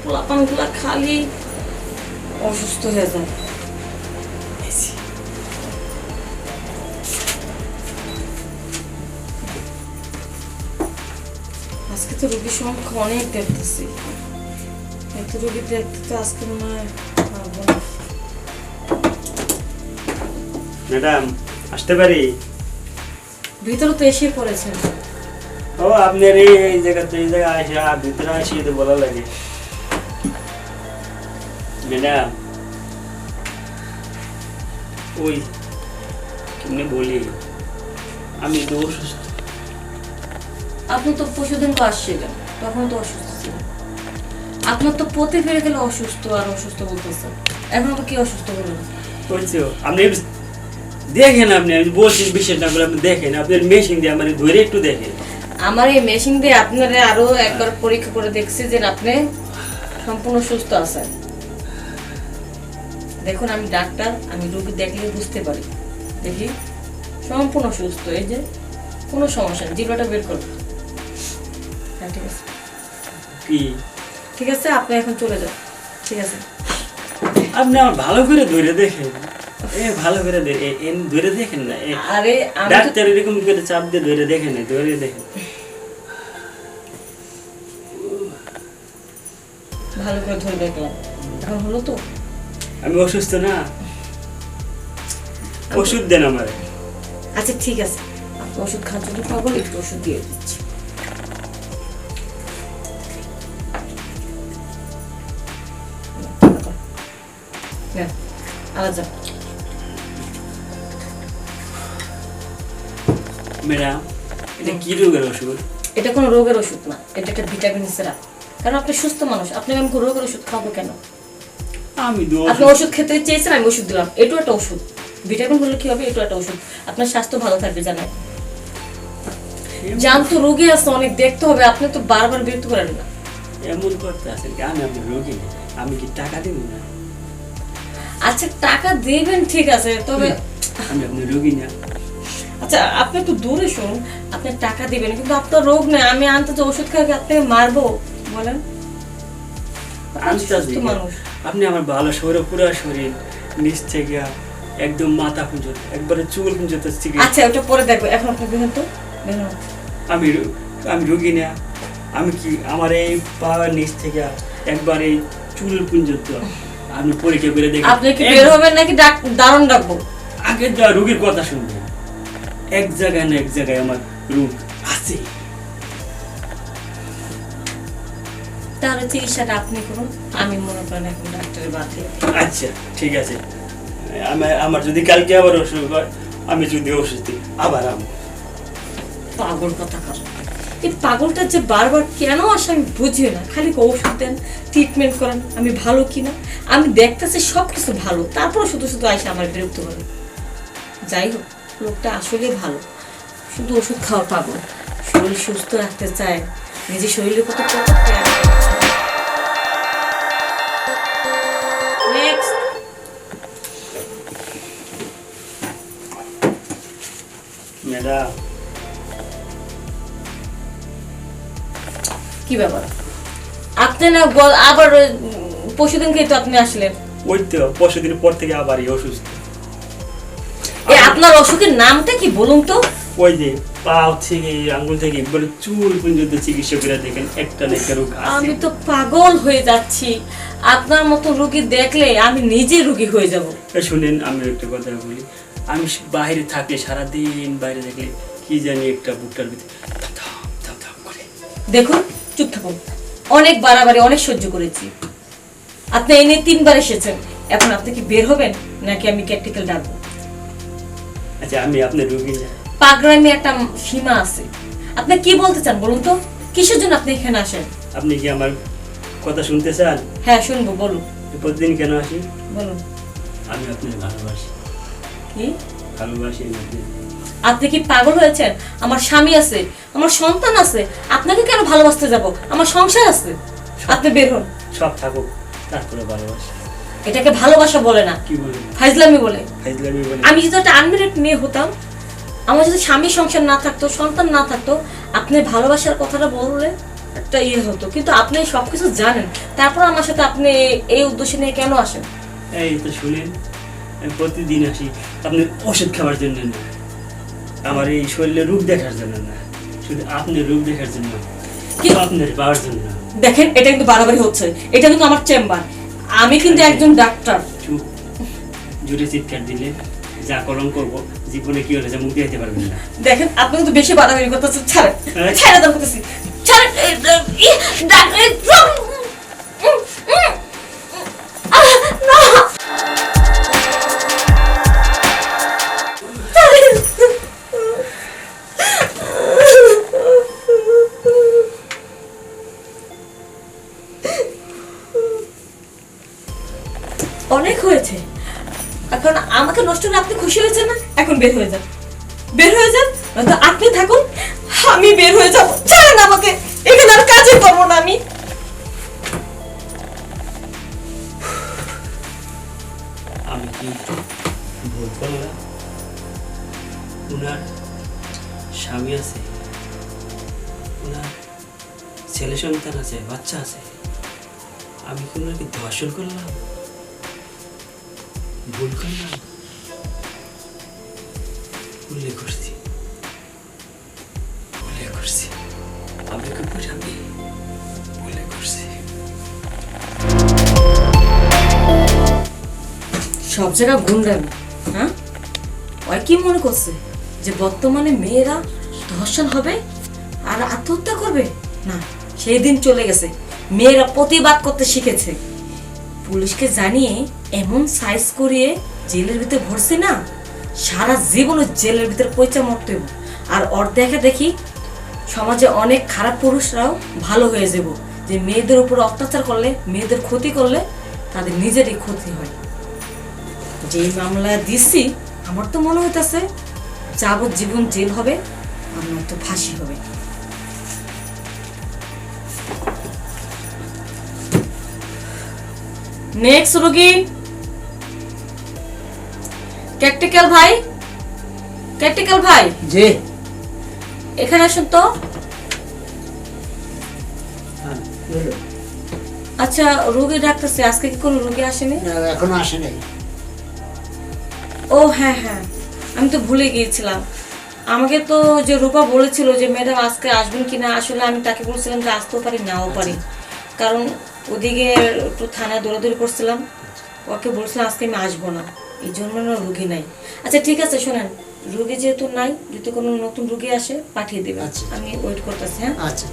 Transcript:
পোলাপানগুলা খালি অসুস্থ হয়ে যায়। আজকে তো রোগীর সংখ্যা অনেক দেখতেছি, এত রোগী দেখতে তো আজকে মনে হয় পারবো না। ম্যাডাম আসতে পারি? ভিতরে তো এসে পড়েছেন। ও আপনার এই জায়গায় আসে ভিতরে আসি তো বলা লাগে। ম্যাডাম ওই কেমনে বলি, আমি তো অসুস্থ। আপনি তো পরশুদিন তো আসছিলেন, তখন তো অসুস্থ ছিলেন। আপনার তো পথে ফিরে গেলে অসুস্থ আর অসুস্থ বলতেছেন, এখন আবার কি অসুস্থ বললেন? বলছো আপনি দেখেন, আপনি আমি বলছি বিশেষ না করে আপনি দেখেন, আপনার মেশিন দিয়ে আমার ধরে একটু দেখেন। আমার এই মেশিন দিয়ে আপনারা আরো একবার পরীক্ষা করে দেখছি যে আপনি সম্পূর্ণ সুস্থ আছেন। দেখুন আমি ডাক্তার, আমি রোগী দেখলে বুঝতে পারি। দেখি সম্পূর্ণ সুস্থ, এই যে কোনো সমস্যা নেই। জিহ্বাটা বের করুন। হ্যাঁ ঠিক আছে, কি ঠিক আছে, আপনি এখন চলে যান। ঠিক আছে, আপনি আমার ভালো করে ধরে দেখেন, ভালো করে ধরে দেখেন না। আরে আমি ডাক্তার এরকম করে চাপ দিয়ে ধরে দেখেন, ধরে দেখেন। ভালো করে ধরে দেখলাম, এখন হলো তো? আমি অসুস্থ না, ওষুধ দেন আমার। আচ্ছা ঠিক আছে, আপনি ওষুধ খাওয়ার জন্য পাগল, একটু ওষুধ দিয়ে দিচ্ছি। আলাদা ম্যাডাম এটা কি রোগের ওষুধ? এটা কোনো রোগের ওষুধ না, এটা একটা ভিটামিন সিরাপ। কারণ আপনি সুস্থ মানুষ, আপনি আমি রোগের ওষুধ খাবো কেন? আমি আপনি ওষুধ খেতে চেয়েছেন, আমি ওষুধ দিলাম। এটাও একটা ওষুধ, ভিটামিন হলে কি হবে, এটাও একটা ওষুধ। আপনার স্বাস্থ্য ভালো থাকবে জানেন। জান তো রোগী আছে অনেক, দেখতে হবে। আপনি তো বারবার বিরক্ত করেন না। এমন করতে আছেন কি? আমি আপনার রোগী না, আমি কি টাকা দিব না? আচ্ছা টাকা দিবেন ঠিক আছে, তবে আমি আপনার রোগী না। আচ্ছা আপনি একটু দূরে শুনুন, আপনি টাকা দিবেন কিন্তু আপনার রোগ নেই। আমি আনতে যে ওষুধ খাই আপনাকে মারবো বলেন? মানুষ আপনি আমার ভালো শরীর, পুরো শরীর নিচ থেকে একদম মাথা পর্যন্ত, একবারে চুল পর্যন্ত। আচ্ছা ওটা পরে দেখবো, এখন আপনি বেরোন তো, বেরোন। আমি রোগী না, আমি কি আমার এই পা নিচ থেকে একবারে চুল পর্যন্ত আপনি পরীক্ষা করে দেখেন। আপনি কি বের হবেন নাকি দারুণ ডাকবো? আগে রোগীর কথা শুনবেন। এক জায়গায় না এক জায়গায় আমার রোগ আছে। তাহলে চিকিৎসাটা আপনি করুন, আমি মনে করেন এখন ডাক্তারের বাদ দিয়ে। আচ্ছা ঠিক আছে, আমার যদি কালকে আবার অসুখ হয়, আমি যদি ওষুধ দিই আবার আমি পাগল কথা কর। এই পাগলটা যে বারবার কেন আসে আমি বুঝি না। খালি ওষুধ দেন, ট্রিটমেন্ট করেন, আমি ভালো কিনা আমি দেখতেছি সব কিছু ভালো, তারপর শুধু শুধু আসে আমার বিরক্ত করে। যাই হোক, লোকটা আসলে ভালো, শুধু ওষুধ খাওয়া পাগল। শরীর সুস্থ রাখতে চায়, নিজের শরীরের কত ম্যাডাম। কি ব্যাপার? আপনি না আবার পরশুদিনকে তো আপনি আসলেন। ওই তো পরশুদিন পর থেকে আবারই অসুস্থ। আপনার অসুখের নামটা কি বলুন তো? ওই যে পা থেকে আঙ্গুল থেকে একবারে চুল পর্যন্ত চিকিৎসা করে দেখেন, একটা না একটা রোগ আছে। আমি তো পাগল হয়ে যাচ্ছি, আপনার মতো রোগী দেখলে আমি নিজে রোগী হয়ে যাব। শুনেন আমি একটা কথা বলি, আমি বাইরে থাকলে সারাদিন বাইরে থাকলে কি জানি একটা বুকটার ভিতরে করে। দেখুন চুপ থাকুন, অনেক বাড়াবাড়ি অনেক সহ্য করেছি। আপনি এনে 3 বার এসেছেন, এখন আপনি কি বের হবেন নাকি আমি ক্যাটেরিক্যাল ডাকবো? আচ্ছা আমি আপনার রোগী না। পাগলামি একটা সীমা আছে। আপনি কি বলতে চান বলুন তো? কিসের জন্য আপনি এখানে আসেন? আপনি কি আমার কথা শুনতে চান? হ্যাঁ শুনবো, বলুন। প্রতিদিন কেন আসি? বলুন। আমি আপনাকে ভালোবাসি। কি ভালোবাসি? আপনি কি পাগল হয়েছেন? আমার স্বামী আছে, আমার সন্তান আছে, আপনাকে কেন ভালোবাসতে যাব? আমার সংসার আছে। আপনি বের হন। সব থাকুক, তারপরে ভালোবাসি। এটাকে ভালোবাসা বলে না, কি বলে? ফাজলামি বলে। ফাজলামি বলে? আমি যদি একটা আনমেরিড মেয়ে হতাম, আমার যদি স্বামী সংসার না থাকতো, সন্তান না থাকতো, আপনি ভালোবাসার কথাটা বললে একটা ইয়ে হতো, কিন্তু আপনি সবকিছু জানেন, তারপর আমার সাথে আপনি এই উদ্দেশ্য নিয়ে কেন আসেন? এই তো শুনেন, আমি প্রতিদিন আসি আপনার ওষুধ খাওয়ার জন্য না, আমার এই শরীরের রূপ দেখার জন্য না, শুধু আপনার রূপ দেখার জন্য, কি- আপনার পাওয়ার জন্য। দেখেন, এটা কিন্তু বাড়াবাড়ি হচ্ছে। এটা কিন্তু আমার চেম্বার, আমি কিন্তু একজন ডাক্তার। চুপ, জোরে চিৎকার দিলে যা কলম করবো জীবনে কি হলে যা মুক্তি হতে পারবেন না। দেখেন, আপনি কিন্তু বেশি বাড়াবাড়ি করতেছেন। ছাড়েন, এই। ছেড়ে দাও করতেছি, ছাড়েন। না। অনেক হয়েছে, এখন আমাকে নষ্ট করে আপনি খুশি হয়েছেন না? এখন বের হয়ে যান, বের হয়ে যান, নয়তো আপনি থাকুন, আমি বের হয়ে যাব। ছাড়েন আমাকে, এখানে আর কাজই করবো না আমি। আমি কি ভুল করলাম? ওনার স্বামী আছে, ওনার ছেলে সন্তান আছে, বাচ্চা আছে, আমি কি ওনাকে ধর্ষণ করলাম? ভুল করলাম? ভুলে করছি, ভুলে করছি, আপনাকে উপরে আমি ভুলে করছি। সব জায়গা গুন্ডামি, হ্যাঁ? ওই কি মনে করছে যে বর্তমানে মেয়েরা ধর্ষণ হবে আর আত্মহত্যা করবে? না, সেই দিন চলে গেছে। মেয়েরা প্রতিবাদ করতে শিখেছে। পুলিশকে জানিয়ে এমন সাইজ করিয়ে জেলের ভিতরে ভরছে না, সারা জীবন ওই জেলের ভিতরে পয়সা মরতে হবে। আর ওর দেখা দেখি সমাজে অনেক খারাপ পুরুষরাও ভালো হয়ে যাব, যে মেয়েদের উপর অত্যাচার করলে, মেয়েদের ক্ষতি করলে তাদের নিজেরই ক্ষতি হয়। যে মামলা দিছি, আমার তো মনে হইতেছে যাবজ্জীবন জেল হবে, আমার তো ফাঁসি হবে। নেক্সট রোগী, ক্যাকটিক্যাল ভাই, ক্যাকটিক্যাল ভাই, জি। এখানে আসুন তো। হ্যাঁ, বলুন। আচ্ছা, রোগী ডাকতেছে, আজকে কি কোনো রোগী আসেনি? না, এখনো আসে নাই। ও হ্যাঁ হ্যাঁ, আমি তো ভুলে গিয়েছিলাম। আমাকে তো যে রূপা বলেছিল যে ম্যাডাম আজকে আসবেন কিনা, আসলে আমি তাকে বলছিলাম যে আসতেও পারি নাও পারি, কারণ ওদিকে একটু থানায় দৌড়াদৌড়ি করছিলাম। ওকে বলছিলাম আজকে আমি আসবো না, এই জন্য না রুগী নাই। আচ্ছা ঠিক আছে, শোনেন, রুগী যেহেতু নাই, যদি কোনো নতুন রুগী আসে পাঠিয়ে দেবেন, আচ্ছা। আমি ওয়েট করতেছি। হ্যাঁ আচ্ছা।